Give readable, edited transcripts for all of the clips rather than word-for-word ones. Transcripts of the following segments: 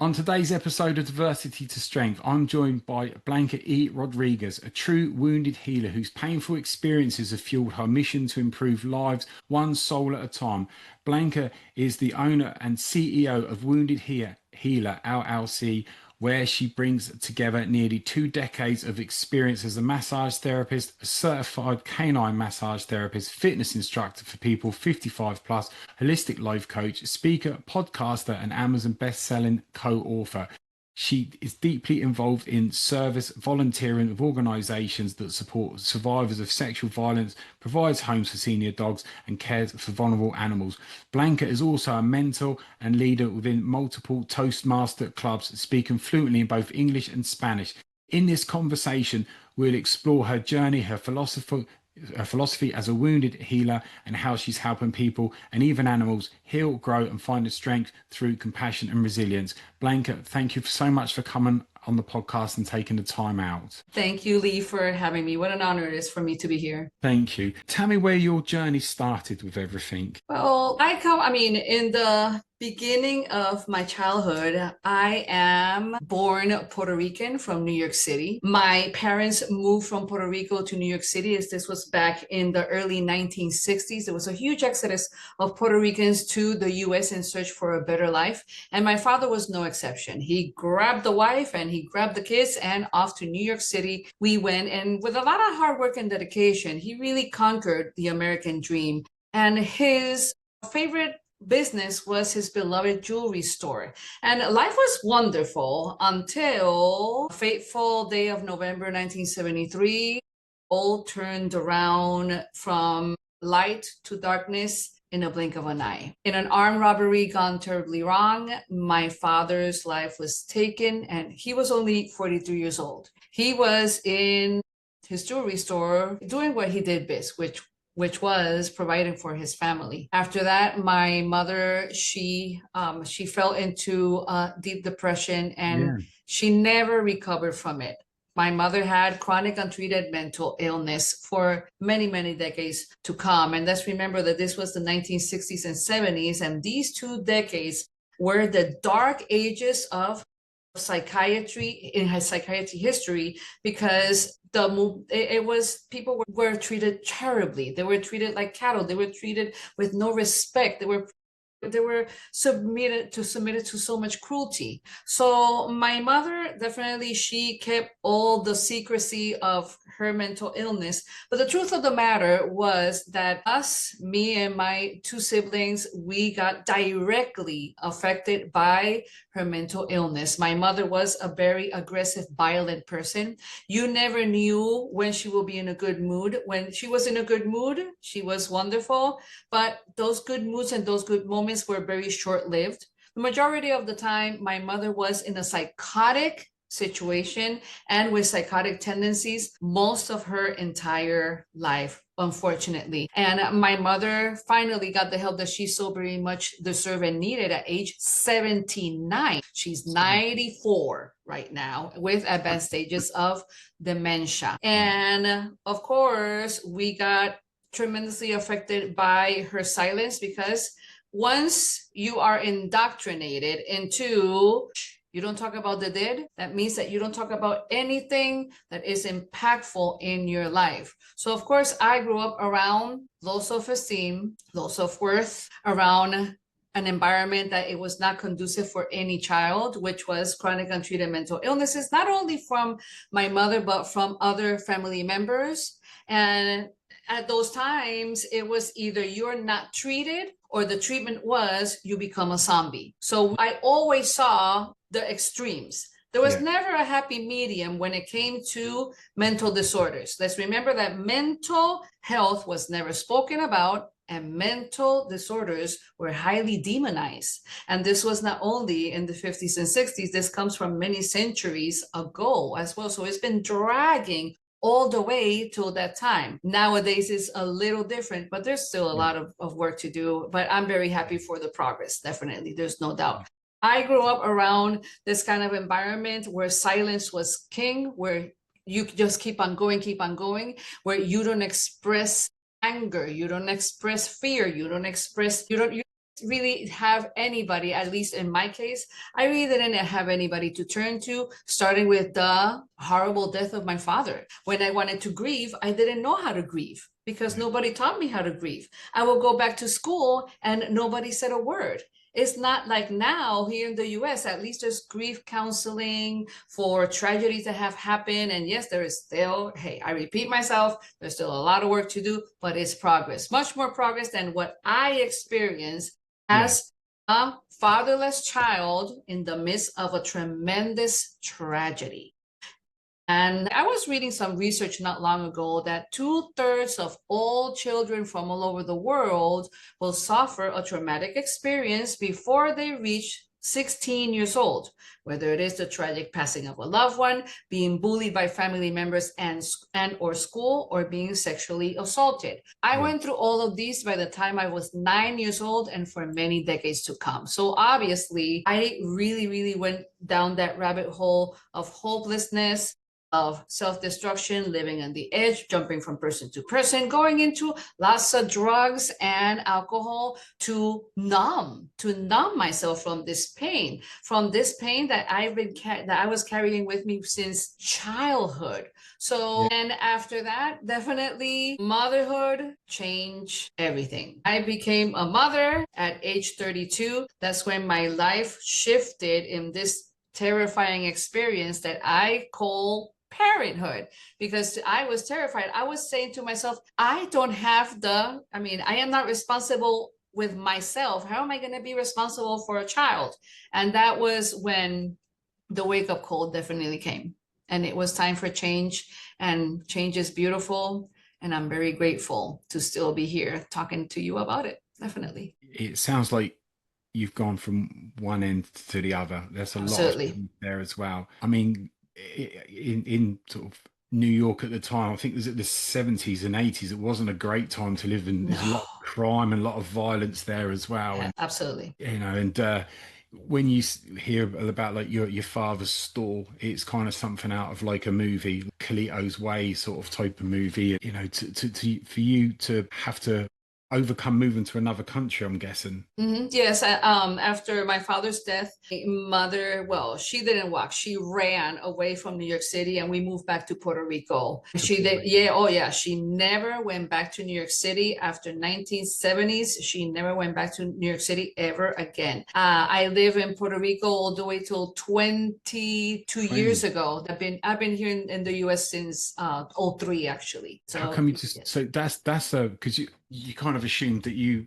On today's episode of Diversity to Strength, I'm joined by Blanca E. Rodriguez, a true wounded healer whose painful experiences have fueled her mission to improve lives one soul at a time. Blanca is the owner and CEO of Healer LLC, where she brings together nearly 2 decades of experience as a massage therapist, a certified canine massage therapist, fitness instructor for people 55 plus, holistic life coach, speaker, podcaster, and Amazon best-selling co-author. She is deeply involved in service volunteering with organisations that support survivors of sexual violence, provides homes for senior dogs, and cares for vulnerable animals. Blanca is also a mentor and leader within multiple Toastmaster clubs, speaking fluently in both English and Spanish. In this conversation, we'll explore her journey, her philosophy as a wounded healer, and how she's helping people and even animals heal, grow, and find the strength through compassion and resilience. Blanca, thank you so much for coming on the podcast and taking the time out. Thank you, Lee, for having me. What an honor it is for me to be here. Thank you. Tell me where your journey started with everything. Well, in the beginning of my childhood, I am born Puerto Rican from New York City. My parents moved from Puerto Rico to New York City as this was back in the early 1960s. There was a huge exodus of Puerto Ricans to the US in search for a better life. And my father was no exception. He grabbed the wife and he grabbed the kids and off to New York City we went. And with a lot of hard work and dedication, he really conquered the American dream. And his favorite business was his beloved jewelry store. And life was wonderful until fateful day of November 1973. All turned around from light to darkness in a blink of an eye. In an armed robbery gone terribly wrong, my father's life was taken, and he was only 43 years old. He was in his jewelry store doing what he did best, which was providing for his family. After that, my mother, she fell into deep depression and she never recovered from it. My mother had chronic untreated mental illness for many, many decades to come. And let's remember that this was the 1960s and 70s. And these 2 decades were the dark ages of psychiatry in his psychiatry history, because people were treated terribly. They were treated like cattle. They were treated with no respect. They were submitted to so much cruelty. So my mother, definitely, she kept all the secrecy of her mental illness. But the truth of the matter was that me and my two siblings, we got directly affected by her mental illness. My mother was a very aggressive, violent person. You never knew when she will be in a good mood. When she was in a good mood, she was wonderful. But those good moods and those good moments were very short-lived. The majority of the time, my mother was in a psychotic situation and with psychotic tendencies most of her entire life, unfortunately. And my mother finally got the help that she so very much deserved and needed at age 79. She's 94 right now with advanced stages of dementia. And of course, we got tremendously affected by her silence, because once you are indoctrinated into you don't talk about the dead, that means that you don't talk about anything that is impactful in your life. So of course, I grew up around low self-esteem, low self-worth, around an environment that it was not conducive for any child, which was chronic untreated mental illnesses, not only from my mother, but from other family members. And at those times, it was either you're not treated or the treatment was you become a zombie. So I always saw the extremes. There was never a happy medium when it came to mental disorders. Let's remember that mental health was never spoken about, and mental disorders were highly demonized. And this was not only in the 50s and 60s, this comes from many centuries ago as well. So it's been dragging all the way till that time. Nowadays it's a little different, but there's still a lot of work to do. But I'm very happy for the progress, definitely. There's no doubt. I grew up around this kind of environment where silence was king, where you just keep on going, where you don't express anger, you don't express fear, you don't really have anybody, at least in my case, I really didn't have anybody to turn to, starting with the horrible death of my father. When I wanted to grieve, I didn't know how to grieve because Yeah. nobody taught me how to grieve. I would go back to school and nobody said a word. It's not like now here in the US, at least there's grief counseling for tragedies that have happened. And yes, there is still, hey, I repeat myself, there's still a lot of work to do, but it's progress, much more progress than what I experienced Yeah. as a fatherless child in the midst of a tremendous tragedy. And I was reading some research not long ago that 2/3 of all children from all over the world will suffer a traumatic experience before they reach 16 years old, whether it is the tragic passing of a loved one, being bullied by family members and or school, or being sexually assaulted. I Yeah. went through all of these by the time I was 9 years old and for many decades to come. So obviously, I really, really went down that rabbit hole of hopelessness, of self-destruction, living on the edge, jumping from person to person, going into lots of drugs and alcohol to numb myself from this pain, that I was carrying with me since childhood. So, Yeah. and after that, definitely motherhood changed everything. I became a mother at age 32. That's when my life shifted in this terrifying experience that I call parenthood, because I was terrified. I was saying to myself, I don't have I am not responsible with myself. How am I going to be responsible for a child? And that was when the wake up call definitely came. And it was time for change, and change is beautiful. And I'm very grateful to still be here talking to you about it. Definitely. It sounds like you've gone from one end to the other. There's a lot of Absolutely. change there as well. I mean, in sort of New York at the time, I think it was at the 70s and 80s. It wasn't a great time to live in. There's a lot No. of crime and a lot of violence there as well. Yeah, And absolutely. and when you hear about like your father's store, it's kind of something out of like a movie, Carlito's Way sort of type of movie. For you to have to overcome moving to another country, I'm guessing. Yes, after my father's death, my mother, well, she didn't walk. She ran away from New York City and we moved back to Puerto Rico. To She Puerto did, Rico. yeah, oh yeah, she never went back to New York City after 1970s. She never went back to New York City ever again. I live in Puerto Rico all the way till 22 years 20. ago. I've been here in the US since '03 actually. How So come you just yes. so that's because you kind of assumed that you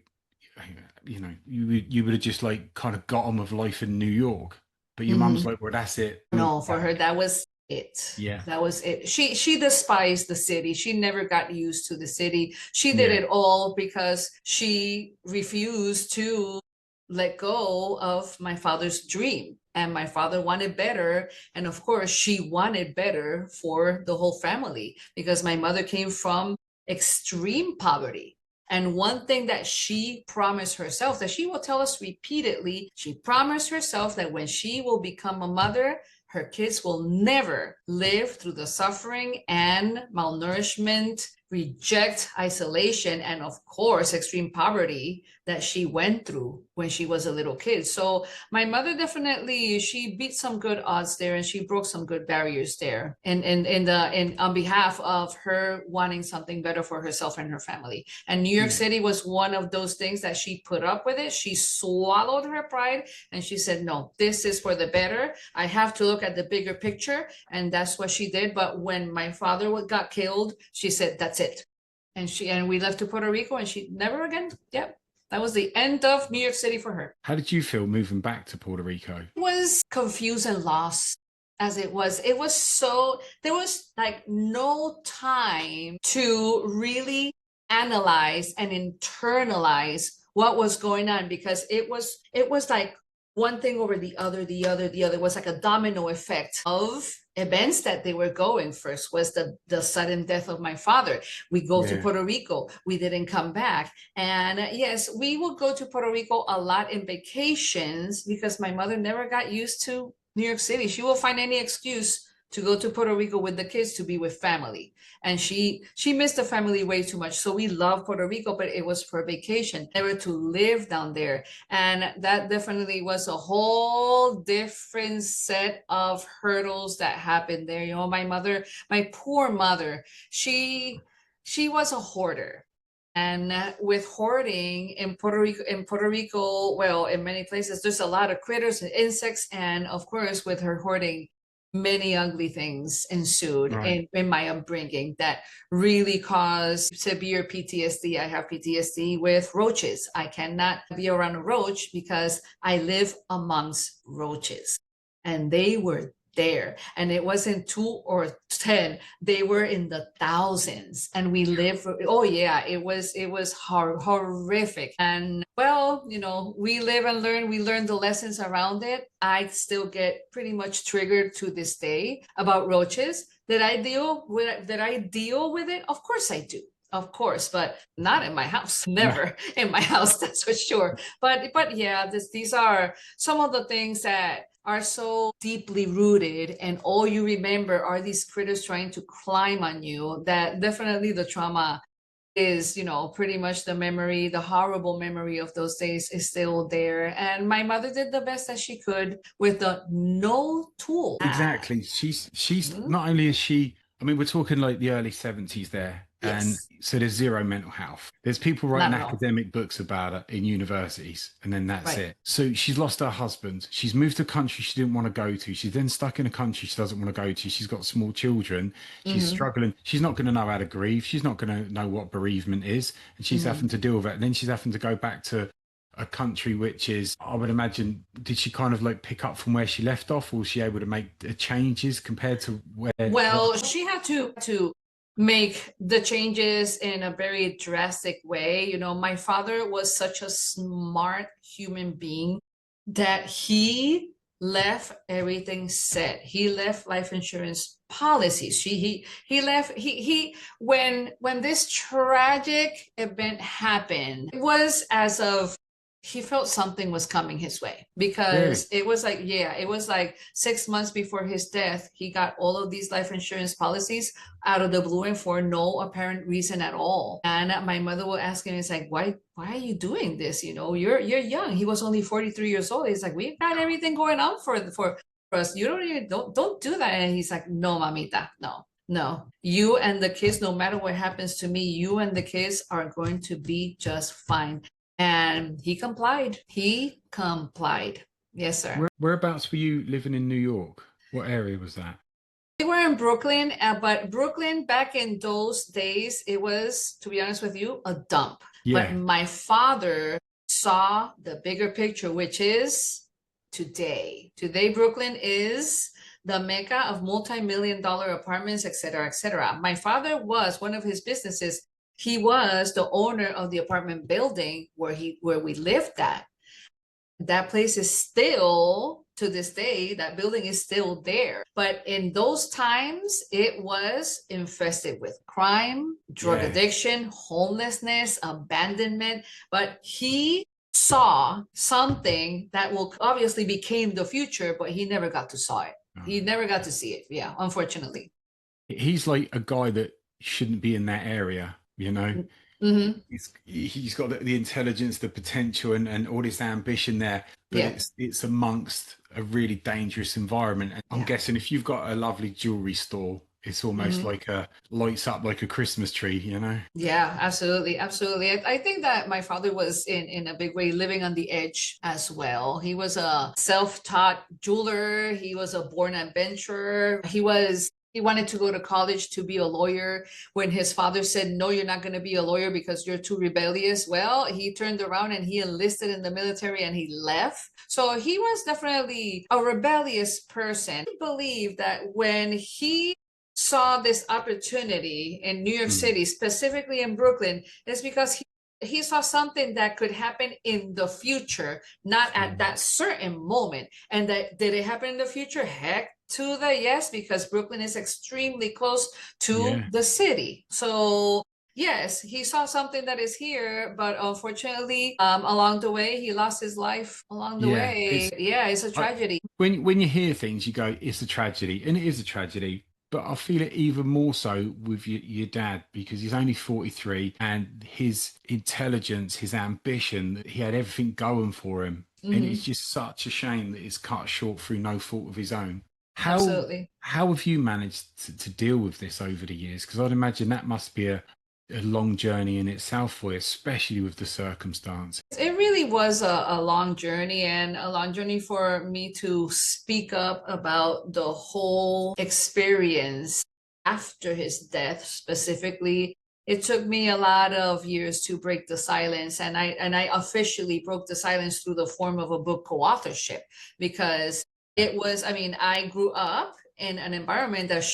would have just like kind of got on with life in New York, but your mum's Mhm. like, well, that's it, move No, for her, back. that was it. Yeah, That was it. She despised the city. She never got used to the city. She did yeah, it all because she refused to let go of my father's dream. And my father wanted better. And of course, she wanted better for the whole family because my mother came from extreme poverty. And one thing that she promised herself, that she will tell us repeatedly, she promised herself that when she will become a mother, her kids will never live through the suffering and malnourishment, reject, isolation, and of course, extreme poverty that she went through when she was a little kid. So my mother definitely, she beat some good odds there and she broke some good barriers there, and on behalf of her wanting something better for herself and her family. And New York yeah, City was one of those things that she put up with it. She swallowed her pride and she said, no, this is for the better. I have to look at the bigger picture. And that's what she did. But when my father got killed, she said, that's it. And we left to Puerto Rico and she never again. Yep. That was the end of New York City for her. How did you feel moving back to Puerto Rico? It was confused and lost as it was. It was so, there was like no time to really analyze and internalize what was going on, because it was like one thing over the other, the other. It was like a domino effect of events that they were going. First was the sudden death of my father. We go to Yeah, Puerto Rico. We didn't come back. And yes, we will go to Puerto Rico a lot in vacations because my mother never got used to New York City. She will find any excuse to go to Puerto Rico with the kids to be with family. And she missed the family way too much. So we love Puerto Rico, but it was for vacation. They were to live down there. And that definitely was a whole different set of hurdles that happened there. You know, my poor mother, she was a hoarder. And with hoarding in Puerto Rico, well, in many places, there's a lot of critters and insects. And of course, with her hoarding, many ugly things ensued Right. in my upbringing that really caused severe PTSD. I have PTSD with roaches. I cannot be around a roach because I live amongst roaches. And they were there, and it wasn't 2 or 10, they were in the thousands, and we lived oh yeah, it was horrific. And well, you know, we live and learn. We learn the lessons around it. I still get pretty much triggered to this day about roaches. That I deal with it? Of course I do. Of course, but not in my house. No. Never in my house, that's for sure. But yeah, these are some of the things that are so deeply rooted, and all you remember are these critters trying to climb on you, that definitely the trauma is, you know, pretty much the memory, the horrible memory of those days is still there. And my mother did the best that she could with the no tool. Exactly. She's Mhm. not only is she, I mean, we're talking like the early 70s there. And Yes, so there's zero mental health. There's people writing not at all. academic books about it in universities, and then that's Right. it. So she's lost her husband. She's moved to a country she didn't want to go to. She's then stuck in a country she doesn't want to go to. She's got small children. She's Hmm. struggling. She's not going to know how to grieve. She's not going to know what bereavement is. And she's Hmm. having to deal with it. And then she's having to go back to a country which is, I would imagine, did she kind of like pick up from where she left off, or was she able to make changes compared to where Well, she had to make the changes in a very drastic way. You know, my father was such a smart human being that he left everything set. He left life insurance policies. He left he when this tragic event happened, it was as of he felt something was coming his way, really? because it was like, yeah, it was like 6 months before his death, he got all of these life insurance policies out of the blue and for no apparent reason at all. And my mother would ask him, it's like, why are you doing this? You know, you're young. He was only 43 years old. He's like, we've got everything going on for us. You don't do that. And he's like, no, mamita, no. No, you and the kids, no matter what happens to me, you and the kids are going to be just fine. And he complied. He complied. Yes, sir. Whereabouts were you living in New York? What area was that? We were in Brooklyn, but Brooklyn back in those days, it was, to be honest with you, a dump. But Yeah. my father saw the bigger picture, which is today. Today, Brooklyn is the mecca of multi-million dollar apartments, et cetera, et cetera. My father was, one of his businesses, he was the owner of the apartment building where we lived at. That place is still, to this day, that building is still there. But in those times, it was infested with crime, drug Yeah. addiction, homelessness, abandonment. But he saw something that will obviously became the future, but he never got to saw it. He never got to see it. Yeah, unfortunately. He's like a guy that shouldn't be in that area, you know. Mm-hmm. He's got the intelligence, the potential, and all this ambition there, but Yeah, it's amongst a really dangerous environment. And I'm yeah. guessing if you've got a lovely jewelry store, it's almost Mm-hmm. like a lights up like a Christmas tree, you know? Yeah, absolutely, absolutely. I think that my father was in a big way living on the edge as well. He was a self-taught jeweler. He was a born adventurer. He wanted to go to college to be a lawyer. When his father said, "No, you're not going to be a lawyer because you're too rebellious," well, he turned around and he enlisted in the military and he left. So he was definitely a rebellious person. I believe that when he saw this opportunity in New York Mm. City, specifically in Brooklyn, is because he saw something that could happen in the future, not Yeah. at that certain moment. And that did it happen in the future? Heck to the yes, because Brooklyn is extremely close to Yeah. the city. So Yes, he saw something that is here, but unfortunately, along the way, he lost his life along the Yeah, way. Yeah, it's a I, tragedy. when you hear things, you go, it's a tragedy, and it is a tragedy. But I feel it even more so with your dad because he's only 43 and his intelligence, his ambition, he had everything going for him. And it's Hmm. just such a shame that it's cut short through no fault of his own. How Absolutely. how have you managed to deal with this over the years? Because I'd imagine that must be a long journey in itself for you, especially with the circumstance. It really was a long journey and a long journey for me to speak up about the whole experience after his death specifically. It took me a lot of years to break the silence, and I officially broke the silence through the form of a book co-authorship because it was, I mean, I grew up in an environment that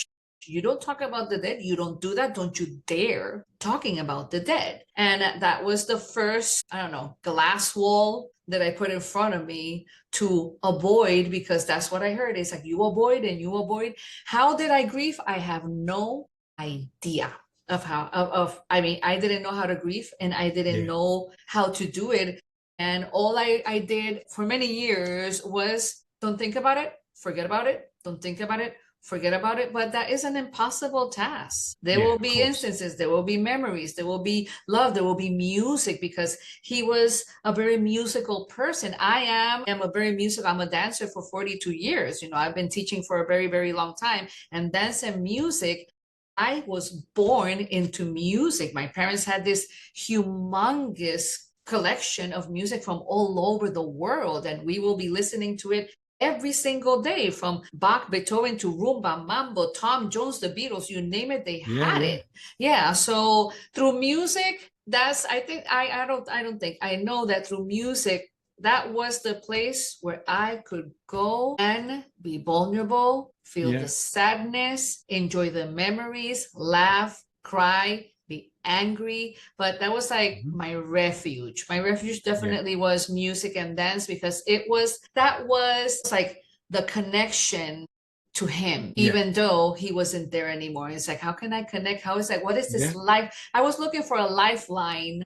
you don't talk about the dead. You don't do that. Don't you dare talking about the dead. And that was the first, I don't know, glass wall that I put in front of me to avoid because that's what I heard. It's like you avoid and you avoid. How did I grieve? I have no idea of how of I mean, I didn't know how to grieve and I didn't Yeah. know how to do it. And all I did for many years was don't think about it, forget about it, don't think about it, forget about it. But that is an impossible task. There Yeah, will of be course. instances, there will be memories, there will be love, there will be music because he was a very musical person. I am a very musical, I'm a dancer for 42 years. You know, I've been teaching for a very, very long time. And dance and music, I was born into music. My parents had this humongous collection of music from all over the world, and we will be listening to it every single day from Bach, Beethoven to rumba, mambo, Tom Jones, the Beatles, you name it, they Yeah, had yeah. it. Yeah, so through music, that's I think I don't think I know that through music that was the place where I could go and be vulnerable, feel the Yeah. sadness, enjoy the memories, laugh, cry, be angry. But that was like Mhm. my refuge. My refuge Yeah. definitely was music and dance because it was that was like the connection to him, Yeah. even though he wasn't there anymore. It's like, how can I connect? How is that? What is this Yeah. life? I was looking for a lifeline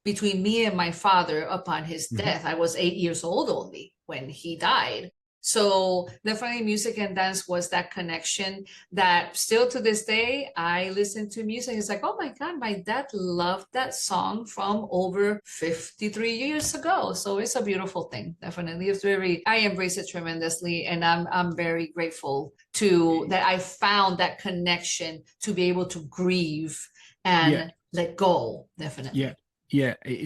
between me and my father upon his Mhm. death. I was 8 years old only when he died. So definitely music and dance was that connection that still to this day I listen to music. It's like, oh my God, my dad loved that song from over 53 years ago. So it's a beautiful thing. Definitely. It's very I embrace it tremendously and I'm very grateful to that I found that connection to be able to grieve Yeah. and let go. Yeah. Definitely. Yeah. It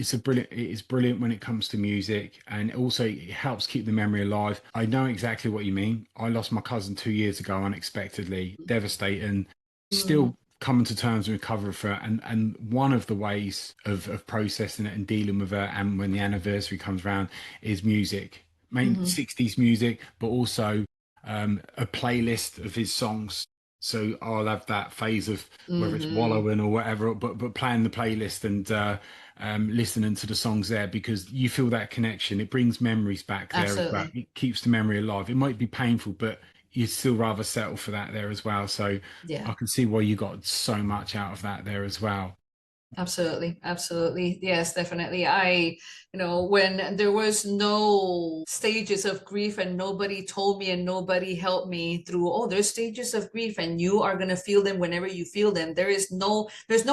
is brilliant when it comes to music, and also it helps keep the memory alive. I know exactly what you mean. I lost my cousin 2 years ago unexpectedly, devastating. Mm, Still coming to terms and recovering for it. And one of the ways of processing it and dealing with it, and when the anniversary comes around, is music. Main mhm, 60s music, but also a playlist of his songs. So I'll have that phase of whether it's mhm. wallowing or whatever, but playing the playlist and listening to the songs there because you feel that connection. It brings memories back there as well. Absolutely. It keeps the memory alive. It might be painful, but you'd still rather settle for that there as well. So Yeah. I can see why you got so much out of that there as well. Absolutely, absolutely. Yes, definitely. When there was no stages of grief and nobody told me and nobody helped me through, oh, there's stages of grief and you are going to feel them whenever you feel them. There's no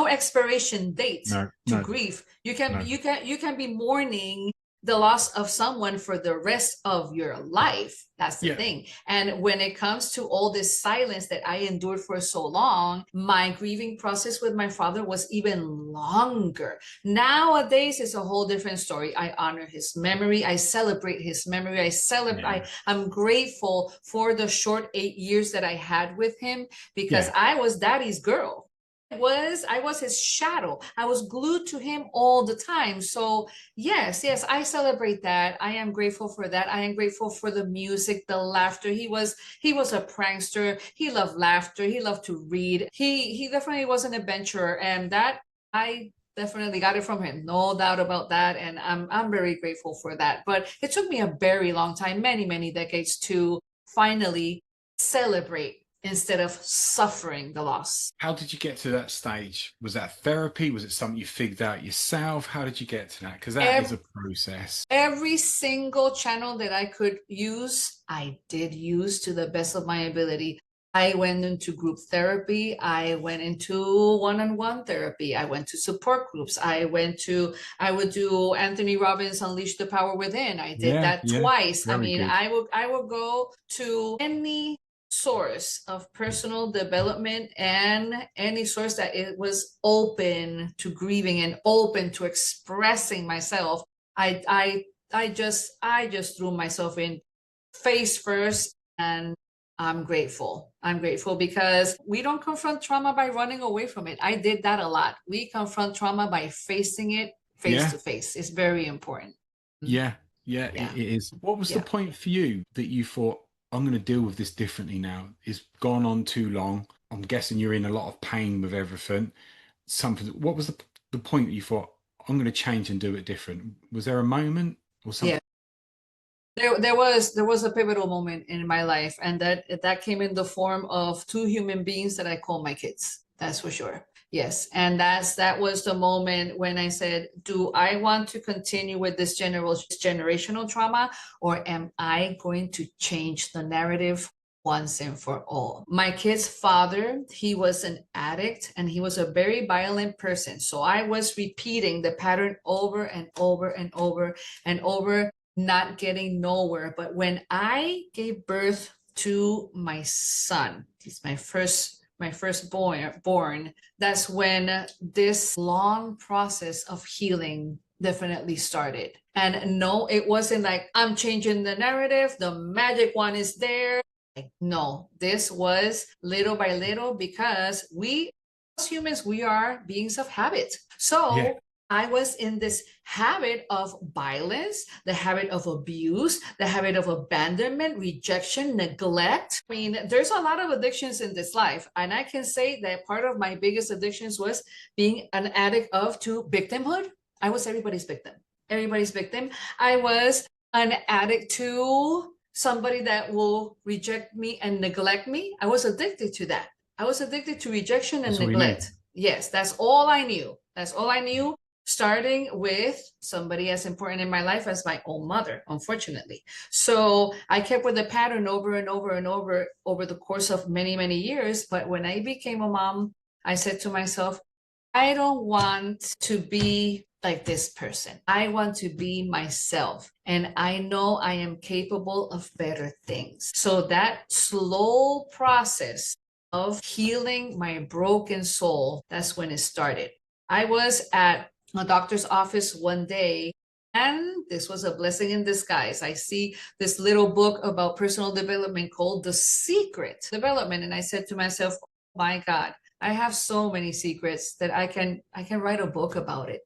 expiration date No, to no, grief. no. You can be mourning the loss of someone for the rest of your life. That's the Yeah, thing. And when it comes to all this silence that I endured for so long, my grieving process with my father was even longer. Nowadays, it's a whole different story. I honor his memory. I celebrate his memory. yeah, I'm grateful for the short 8 years that I had with him because yeah, I was daddy's girl. I was his shadow. I was glued to him all the time. So yes, I celebrate that. I am grateful for that. I am grateful for the music, the laughter. He was a prankster. He loved laughter. He loved to read. He definitely was an adventurer, and that I definitely got it from him. No doubt about that. And I'm very grateful for that. But it took me a very long time, many, many decades to finally celebrate instead of suffering the loss. How did you get to that stage? Was that therapy? Was it something you figured out yourself? How did you get to that? Because that is a process. Every single channel that I could use, I did use to the best of my ability. I went into group therapy. I went into one-on-one therapy. I went to support groups. I would do Anthony Robbins Unleash the Power Within. I did Yeah, that yeah, twice. I very mean, good. I would go to any source of personal development and any source that it was open to grieving and open to expressing myself. I just threw myself in face first, and I'm grateful. I'm grateful because we don't confront trauma by running away from it. I did that a lot. We confront trauma by facing it face Yeah, to face. It's very important. yeah, yeah, Yeah. it is. What was the Yeah. point for you that you thought, I'm going to deal with this differently now? It's gone on too long. I'm guessing you're in a lot of pain with everything. Something. What was the point that you thought, I'm going to change and do it different? Was there a moment or Yeah. something? There was a pivotal moment in my life, and that came in the form of two human beings that I call my kids. That's for sure. Yes, and that was the moment when I said, "Do I want to continue with this generational trauma, or am I going to change the narrative once and for all?" My kid's father, he was an addict, and he was a very violent person. So I was repeating the pattern over and over and over and over, not getting nowhere. But when I gave birth to my son, he's my first born, that's when this long process of healing definitely started. And no, it wasn't like I'm changing the narrative, the magic one is there. Like, no, this was little by little, because we as humans, we are beings of habit. Yeah, So I was in this habit of violence, the habit of abuse, the habit of abandonment, rejection, neglect. I mean, there's a lot of addictions in this life. And I can say that part of my biggest addictions was being an addict to victimhood. I was everybody's victim. Everybody's victim. I was an addict to somebody that will reject me and neglect me. I was addicted to that. I was addicted to rejection and that's all you knew. neglect. Yes, that's all I knew. That's all I knew, starting with somebody as important in my life as my own mother, unfortunately. So I kept with the pattern over and over and over the course of many, many years. But when I became a mom, I said to myself, I don't want to be like this person. I want to be myself. And I know I am capable of better things. So that slow process of healing my broken soul, that's when it started. I was at a doctor's office one day, and this was a blessing in disguise. I see this little book about personal development called The Secret Development. And I said to myself, oh my God, I have so many secrets that I can write a book about it.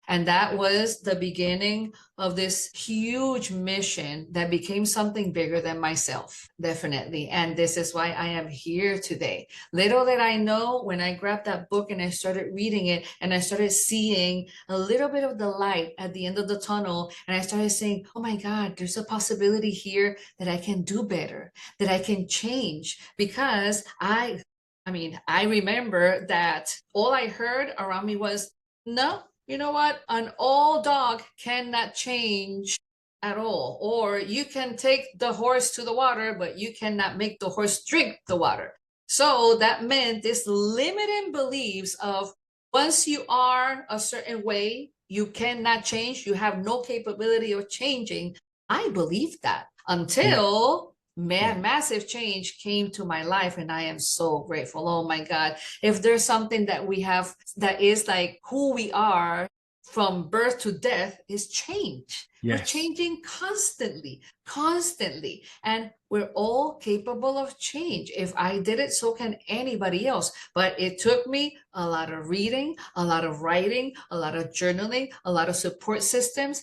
And that was the beginning of this huge mission that became something bigger than myself, definitely. And this is why I am here today. Little did I know, when I grabbed that book and I started reading it, and I started seeing a little bit of the light at the end of the tunnel, and I started saying, oh my God, there's a possibility here that I can do better, that I can change, because I remember that all I heard around me was, no, you know what? An old dog cannot change at all. Or you can take the horse to the water, but you cannot make the horse drink the water. So that meant this limiting beliefs of, once you are a certain way, you cannot change, you have no capability of changing. I believed that Yeah, until yeah, massive change came to my life, and I am so grateful. Oh my God. If there's something that we have that is like who we are from birth to death, is change. We're yes, changing constantly, constantly, and we're all capable of change. If I did it, so can anybody else. But it took me a lot of reading, a lot of writing, a lot of journaling, a lot of support systems,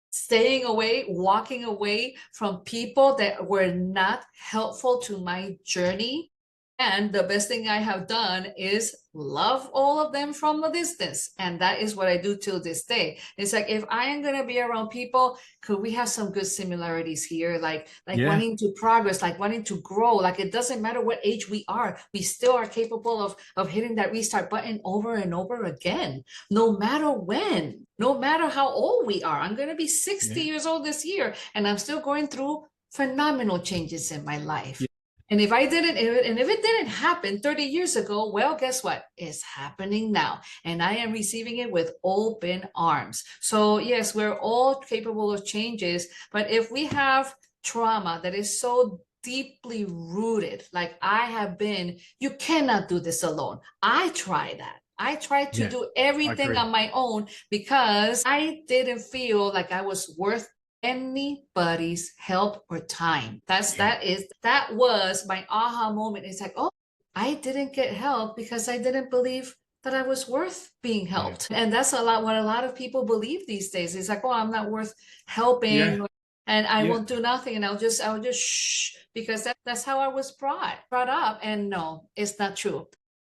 staying away, walking away from people that were not helpful to my journey. And the best thing I have done is love all of them from a distance. And that is what I do till this day. It's like, if I am going to be around people, could we have some good similarities here? Like Yeah. wanting to progress, like wanting to grow. Like, it doesn't matter what age we are, we still are capable of hitting that restart button over and over again, no matter when, no matter how old we are. I'm going to be 60 Yeah. years old this year, and I'm still going through phenomenal changes in my life. Yeah. And if it didn't happen 30 years ago, well, guess what? It's happening now. And I am receiving it with open arms. So yes, we're all capable of changes, but if we have trauma that is so deeply rooted, like I have been, you cannot do this alone. I try that. I tried to Yeah. do I everything agree. on my own because I didn't feel like I was worth anybody's help or time. Yeah. That was my aha moment. It's like, oh, I didn't get help because I didn't believe that I was worth being Yeah. helped. And that's what a lot of people believe these days. It's like, oh, I'm not worth Yeah. helping, and I Yeah. won't do nothing, and I'll just shh, because that's how I was brought up. And no, it's not true.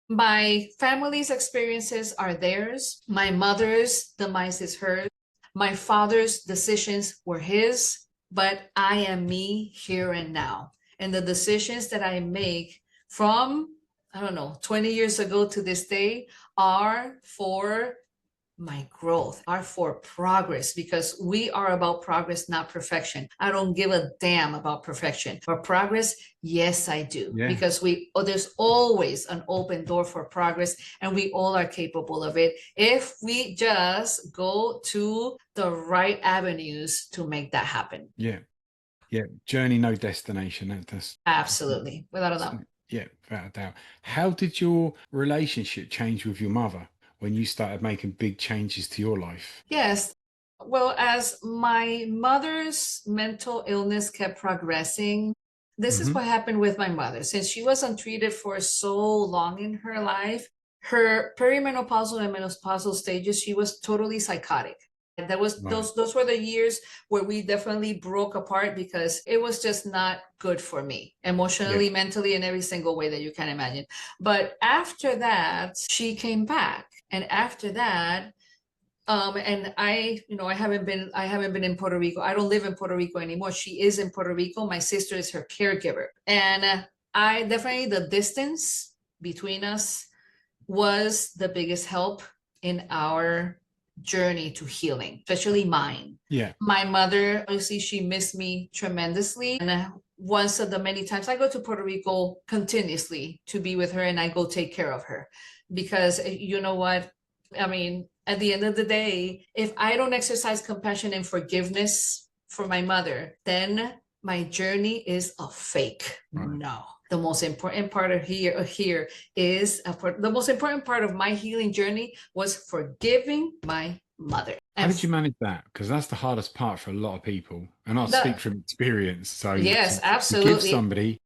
My family's experiences are theirs. My mother's demise is hers. My father's decisions were his, but I am me here and now. And the decisions that I make from, I don't know, 20 years ago to this day are for my growth, are for progress, because we are about progress, not perfection. I don't give a damn about perfection. For progress, yes, I do, Yeah. because there's always an open door for progress, and we all are capable of it if we just go to the right avenues to make that happen. Yeah. Yeah. Journey, no destination. That's Absolutely, without a doubt. yeah, without a doubt. How did your relationship change with your mother when you started making big changes to your life? Yes. Well, as my mother's mental illness kept progressing, this is Hmm. what happened with my mother. Since she was untreated for so long in her life, her perimenopausal and menopausal stages, she was totally psychotic. And Right. those were the years where we definitely broke apart, because it was just not good for me Yeah. emotionally, mentally, in every single way that you can imagine. But after that, she came back. And after that, and I haven't been in Puerto Rico. I don't live in Puerto Rico anymore. She is in Puerto Rico. My sister is her caregiver. And I definitely, the distance between us was the biggest help in our journey to healing, especially mine. Yeah. My mother, obviously, she missed me tremendously. And once of the many times I go to Puerto Rico continuously to be with her, and I go take care of her, because you know what? I mean, at the end of the day, if I don't exercise compassion and forgiveness for my mother, then my journey is a fake. Right. No. The most important part of here is the most important part of my healing journey was forgiving my mother. How And did you manage that? Because that's the hardest part for a lot of people. And I speak the from experience. So yes, to forgive absolutely. somebody,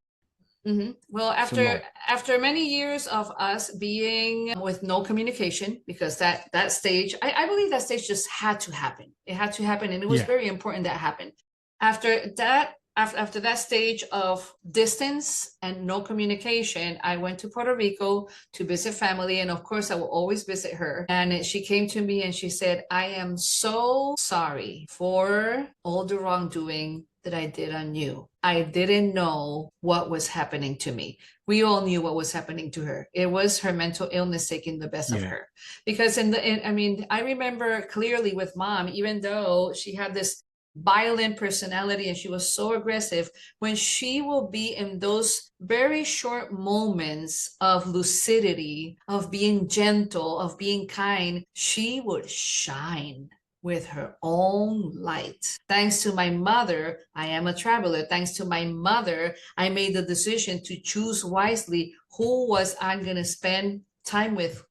Well, it's a lot. after many years of us being with no communication, because that stage, I believe that stage just had to happen. It had to happen, and it was Yeah. very important that happened. After that stage of distance and no communication, I went to Puerto Rico to visit family, and of course, I will always visit her. And she came to me and she said, "I am so sorry for all the wrongdoing that I did on you. I didn't know what was happening to me." We all knew what was happening to her. It was her mental illness taking the best of Yeah. her. Because I mean, I remember clearly with mom, even though she had this violent personality and she was so aggressive, when she will be in those very short moments of lucidity, of being gentle, of being kind, she would shine with her own light. Thanks to my mother, I am a traveler. Thanks to my mother, I made the decision to choose wisely who was I going to spend time with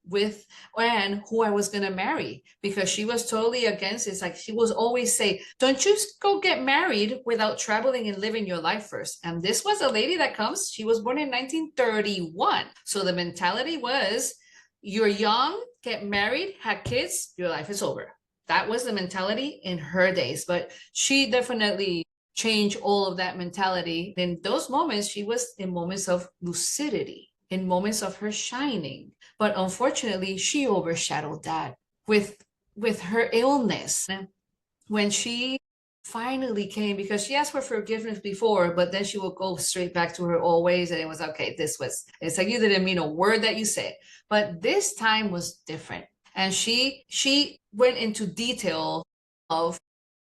and who I was going to marry, because she was totally against it. It's like she was always say, "Don't you go get married without traveling and living your life first." And this was a lady that comes, she was born in 1931. So the mentality was, you're young, get married, have kids, your life is over. That was the mentality in her days. But she definitely changed all of that mentality. In those moments, she was in moments of lucidity. in moments of her shining. But unfortunately, she overshadowed that with her illness. And when she finally came, because she asked for forgiveness before, but then she would go straight back to her old ways, and it was okay, it's like you didn't mean a word that you said. But this time was different. And she went into detail of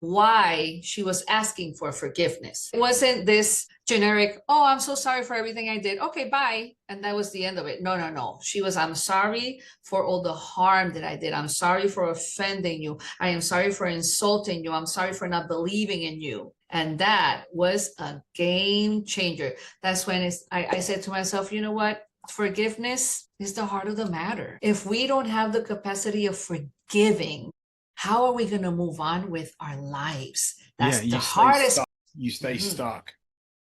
why she was asking for forgiveness. It wasn't this generic, oh, I'm so sorry for everything I did. Okay, bye. And that was the end of it. No, no, no. She was, I'm sorry for all the harm that I did. I'm sorry for offending you. I am sorry for insulting you. I'm sorry for not believing in you. And that was a game changer. That's when I said to myself, you know what? Forgiveness is the heart of the matter. If we don't have the capacity of forgiving, how are we going to move on with our lives? That's the hardest. You stay stuck.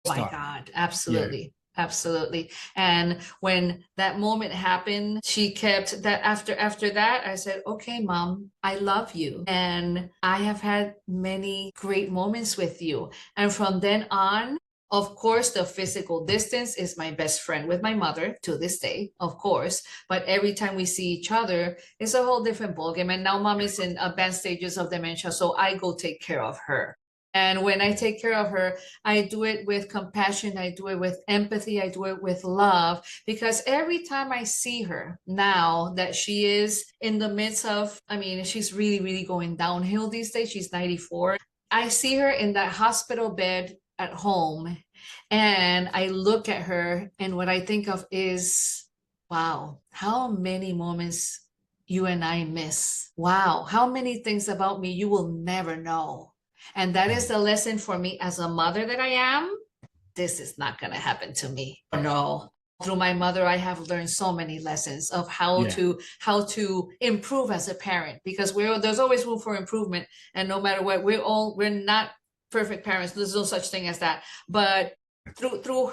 Oh my God, absolutely. Absolutely. And when that moment happened, she kept that after that, I said, okay, mom, I love you. And I have had many great moments with you. And from then on, of course, the physical distance is my best friend with my mother to this day, of course. But every time we see each other, it's a whole different ballgame. And now mom is in advanced stages of dementia, so I go take care of her. And when I take care of her, I do it with compassion, I do it with empathy, I do it with love, because every time I see her now that she is in the midst of, I mean, she's really, really going downhill these days. She's 94. I see her in that hospital bed at home, and I look at her, and what I think of is, wow, how many moments you and I miss. Wow, how many things about me you will never know. And that is the lesson for me as a mother that I am. This is not going to happen to me. No. Through my mother, I have learned so many lessons of how to improve as a parent, because there's always room for improvement. And no matter what, we're not perfect parents. There's no such thing as that. But through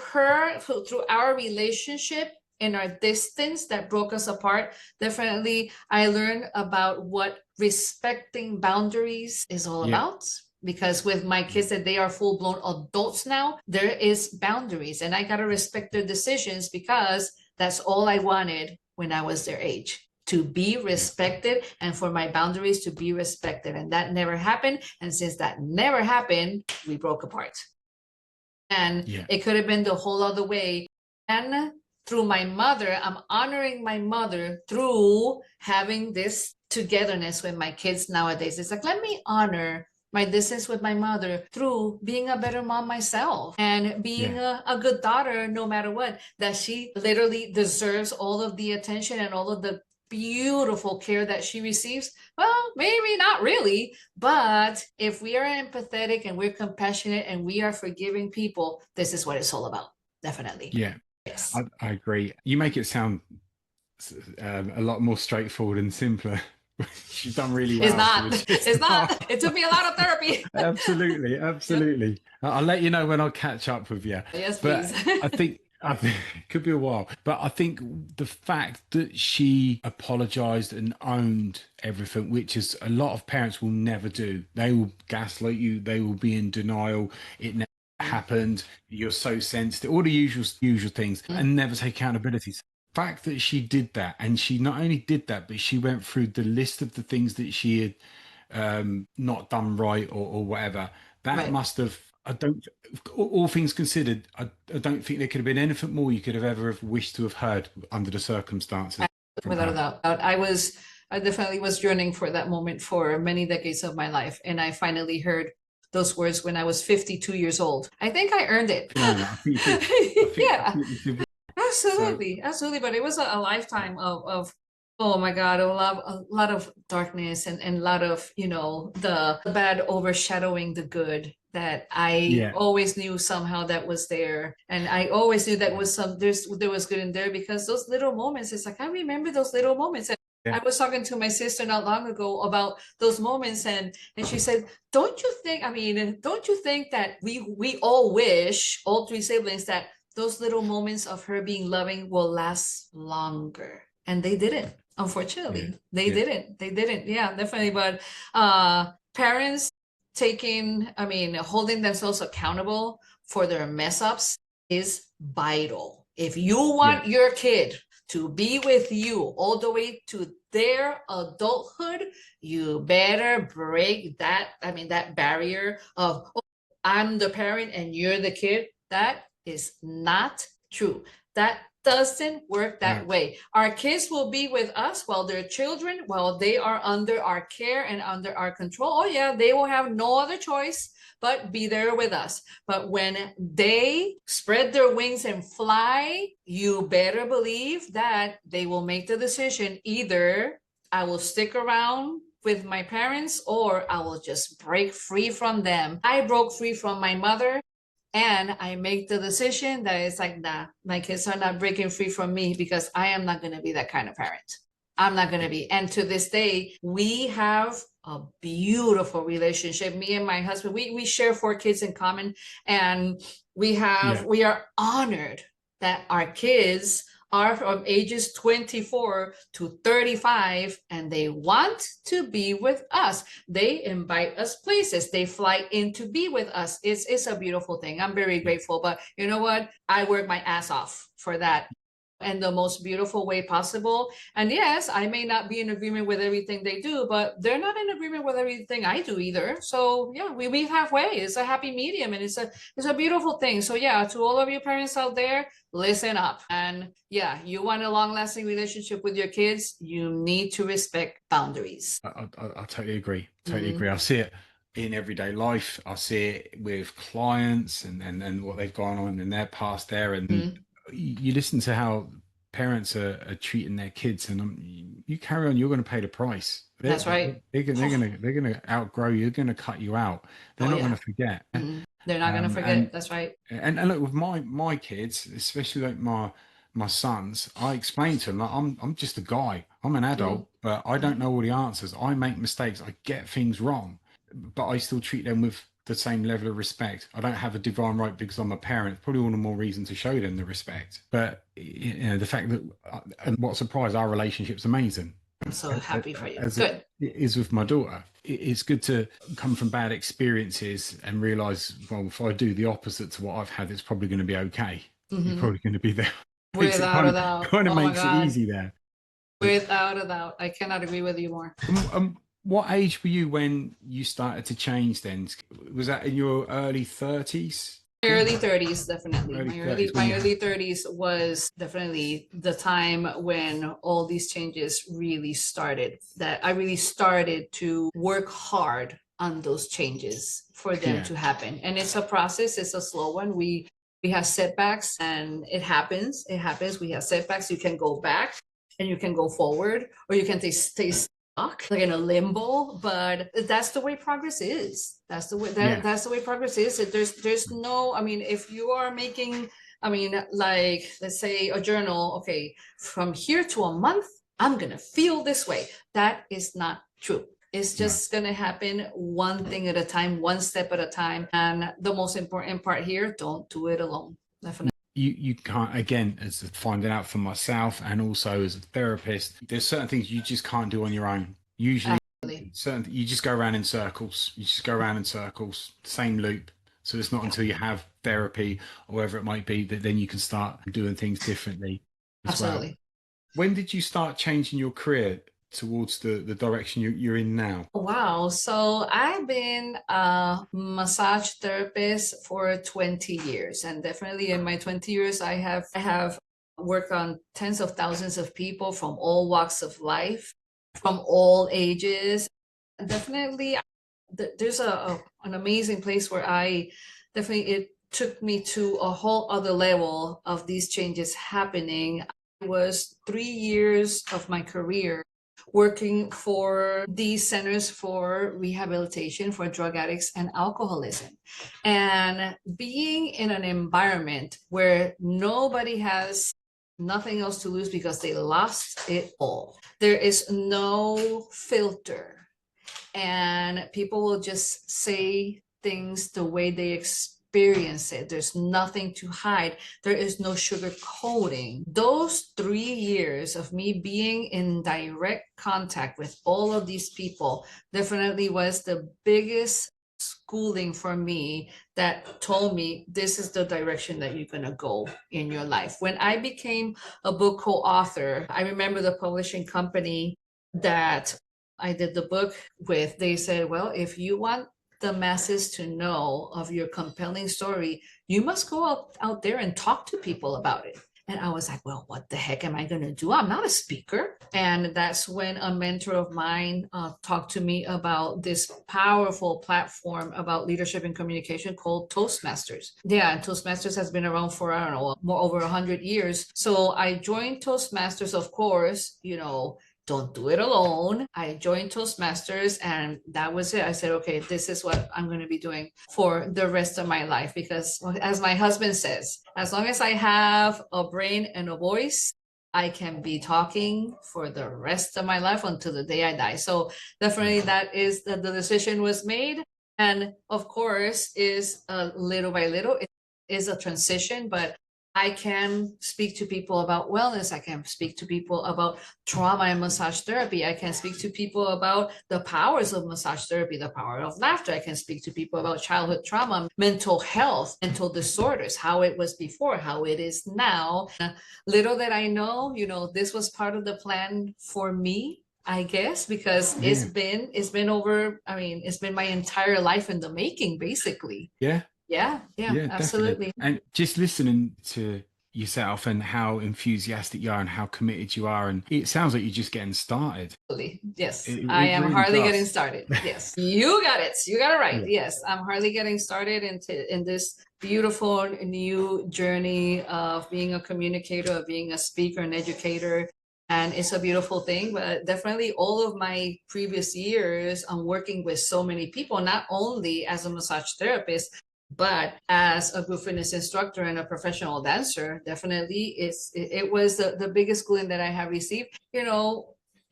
our relationship, in our distance that broke us apart, definitely I learned about what respecting boundaries is all about. Because with my kids, that they are full-blown adults now, there is boundaries, and I got to respect their decisions, because that's all I wanted when I was their age, to be respected and for my boundaries to be respected. And that never happened. And since that never happened, we broke apart. And it could have been the whole other way. And through my mother, I'm honoring my mother through having this togetherness with my kids nowadays. It's like, let me honor my distance with my mother through being a better mom myself, and being a good daughter, no matter what, that she literally deserves all of the attention and all of the beautiful care that she receives. Well, maybe not really, but if we are empathetic and we're compassionate and we are forgiving people, this is what it's all about. Definitely. Yes, I agree. You make it sound a lot more straightforward and simpler. She's done really well. It's not. It took me a lot of therapy. Absolutely. I'll let you know when I catch up with you. Yes, please. I think it could be a while, but I think the fact that she apologized and owned everything, which is a lot of parents will never do. They will gaslight you. They will be in denial. It never happened. You're so sensitive. All the usual things, and never take accountability. Fact that she did that, and she not only did that, but she went through the list of the things that she had not done right, or whatever. That must have, I don't, all things considered, I don't think there could have been anything more you could have ever have wished to have heard under the circumstances. Without a doubt. I definitely was yearning for that moment for many decades of my life, and I finally heard those words when I was 52 years old. I think I earned it. Absolutely. But it was a lifetime of oh my God, a lot of darkness, and a lot of, the bad overshadowing the good, that I always knew somehow that was there. And I always knew that was there was good in there, because those little moments, it's like, I remember those little moments. I was talking to my sister not long ago about those moments, and she said, don't you think that we all wish, all three siblings, that those little moments of her being loving will last longer? And they didn't, unfortunately. They didn't. Yeah, definitely. But parents holding themselves accountable for their mess ups is vital. If you Yeah. want your kid to be with you all the way to their adulthood, you better break that barrier of, oh, I'm the parent and you're the kid. That is not true. That doesn't work that No. way. Our kids will be with us while they're children, while they are under our care and under our control. Oh, yeah, they will have no other choice but be there with us. But when they spread their wings and fly, you better believe that they will make the decision, either I will stick around with my parents or I will just break free from them. I broke free from my mother and I make the decision that it's like, nah, my kids are not breaking free from me because I am not going to be that kind of parent. I'm not going to be. And to this day, we have a beautiful relationship. Me and my husband, we share 4 kids in common, and Yeah. we are honored that our kids are from ages 24 to 35 and they want to be with us. They invite us places. They fly in to be with us. It's a beautiful thing. I'm very grateful. But you know what? I work my ass off for that in the most beautiful way possible. And yes, I may not be in agreement with everything they do, but they're not in agreement with everything I do either. So yeah, we meet halfway. It's a happy medium and it's a beautiful thing. So yeah, to all of you parents out there, listen up. And yeah, you want a long-lasting relationship with your kids, you need to respect boundaries. I totally agree. Totally Mhm. agree. I see it in everyday life. I see it with clients and what they've gone on in their past there. And Mhm. you listen to how parents are treating their kids, and you carry on. You're going to pay the price. That's right. They're gonna outgrow you. They're going to cut you out. They're Oh not going yeah. to forget. Mhm. They're not gonna Um, forget. and That's right. and look, with my kids, especially like my sons, I explain to them like I'm just a guy. I'm an Mhm. adult, but I don't know all the answers. I make mistakes. I get things wrong, but I still treat them with the same level of respect. I don't have a divine right because I'm a parent. It's probably all the more reason to show them the respect. But the fact that, and what surprised, our relationship's amazing. I'm so happy for you. As it Good. is with my daughter, it's good to come from bad experiences and realize, well, if I do the opposite to what I've had, it's probably going to be okay. You're Mhm. probably going to be there. Makes it Without a doubt. kind of Oh my makes it God. easy there. Without a doubt. I cannot agree with you more. What age were you when you started to change then? Was that in your early 30s? Early 30s, definitely. Early My 30s when my you had, early 30s was definitely the time when all these changes really started. That I really started to work hard on those changes for them yeah, to happen. And it's a process, it's a slow one. We have setbacks and it happens. It happens. We have setbacks. You can go back and you can go forward, or you can stay stuck like in a limbo. But that's the way progress is. yeah, That's the way progress is. There's no, I mean, if you are making, I mean, like let's say a journal, okay, from here to a month I'm gonna feel this way. That is not true. It's no. just gonna happen one thing at a time, one step at a time. And the most important part here, don't do it alone. Definitely. You can't, again, as finding out for myself and also as a therapist, there's certain things you just can't do on your own. Usually Absolutely. certain, you just go around in circles. You just go around in circles, same loop. So it's not Yeah, until you have therapy or whatever it might be that then you can start doing things differently as well. absolutely. When did you start changing your career towards the direction you're in now? Wow. So I've been a massage therapist for 20 years. And definitely in my 20 years, I have worked on tens of thousands of people from all walks of life, from all ages. Definitely there's an amazing place where I definitely, it took me to a whole other level of these changes happening. It was 3 years of my career working for these centers for rehabilitation for drug addicts and alcoholism, and being in an environment where nobody has nothing else to lose because they lost it all. There is no filter, and people will just say things the way they experience it. There's nothing to hide. There is no sugarcoating. Those 3 years of me being in direct contact with all of these people definitely was the biggest schooling for me that told me this is the direction that you're going to go in your life. When I became a book co-author, I remember the publishing company that I did the book with, they said, well, if you want the masses to know of your compelling story, you must go out there and talk to people about it. And I was like, well, what the heck am I going to do? I'm not a speaker. And that's when a mentor of mine talked to me about this powerful platform about leadership and communication called Toastmasters. Yeah, and Toastmasters has been around for, I don't know, more over 100 years. So I joined Toastmasters, of course, don't do it alone. I joined Toastmasters and that was it. I said, okay, this is what I'm going to be doing for the rest of my life. Because as my husband says, as long as I have a brain and a voice, I can be talking for the rest of my life until the day I die. So definitely that is the decision was made. And of course is little by little, it is a transition, but I can speak to people about wellness. I can speak to people about trauma and massage therapy. I can speak to people about the powers of massage therapy, the power of laughter. I can speak to people about childhood trauma, mental health, mental disorders, how it was before, how it is now. Little that I know, this was part of the plan for me, I guess, because it's been over, it's been my entire life in the making, basically. Yeah. Yeah, Yeah, definitely. absolutely. And just listening to yourself and how enthusiastic you are and how committed you are, and it sounds like you're just getting started. Yes, I It am really hardly getting does. started. Yes, you got it. You got it right. Yeah. Yes, I'm hardly getting started in this beautiful new journey of being a communicator, of being a speaker and educator. And it's a beautiful thing, but definitely all of my previous years, I'm working with so many people, not only as a massage therapist, but as a group fitness instructor and a professional dancer. Definitely it was the biggest schooling that I have received.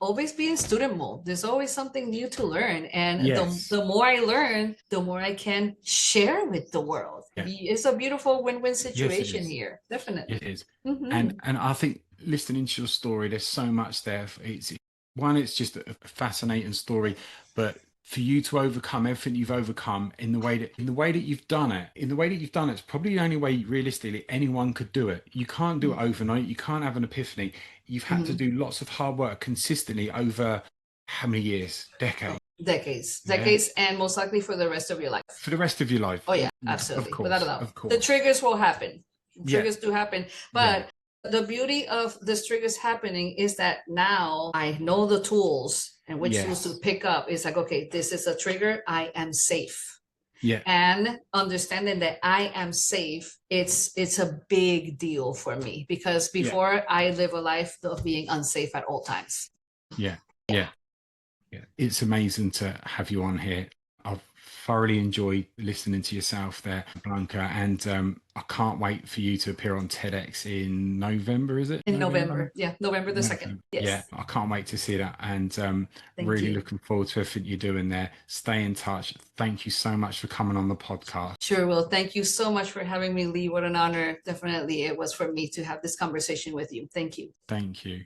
Always be in student mode. There's always something new to learn. And Yes. the more I learn, the more I can share with the world. Yeah. It's a beautiful win-win Yes, it situation is. here. Definitely. It is. Mm-hmm. And I think listening to your story, there's so much there. It's one, it's just a fascinating story, but for you to overcome everything you've overcome in the way that you've done it, it's probably the only way realistically anyone could do it. You can't do it overnight. You can't have an epiphany. You've had to Mm-hmm. do lots of hard work consistently over how many years? Decades. Decades, Yeah. decades, and most likely for the rest of your life. For the rest of your life. Oh yeah, Of absolutely, without a course. doubt. Of The course. triggers will happen. Yeah. Triggers do happen, Yeah. but the beauty of the triggers happening is that now I know the tools and which tools to Yes. pick up. It's like, okay, this is a trigger. I am safe. Yeah. And understanding that I am safe, it's a big deal for me because Yeah. before I live a life of being unsafe at all times. Yeah. Yeah. Yeah, it's amazing to have you on here. I've thoroughly enjoyed listening to yourself there, Blanca, and I can't wait for you to appear on TEDx in November. Is it In November? November, yeah, November the 2nd. November. Yeah, Yes, I can't wait to see that, and thank really you. looking forward to everything you're doing there. Stay in touch. Thank you so much for coming on the podcast. Sure will. Thank you so much for having me, Lee. What an honor. Definitely it was for me to have this conversation with you. Thank you. Thank you.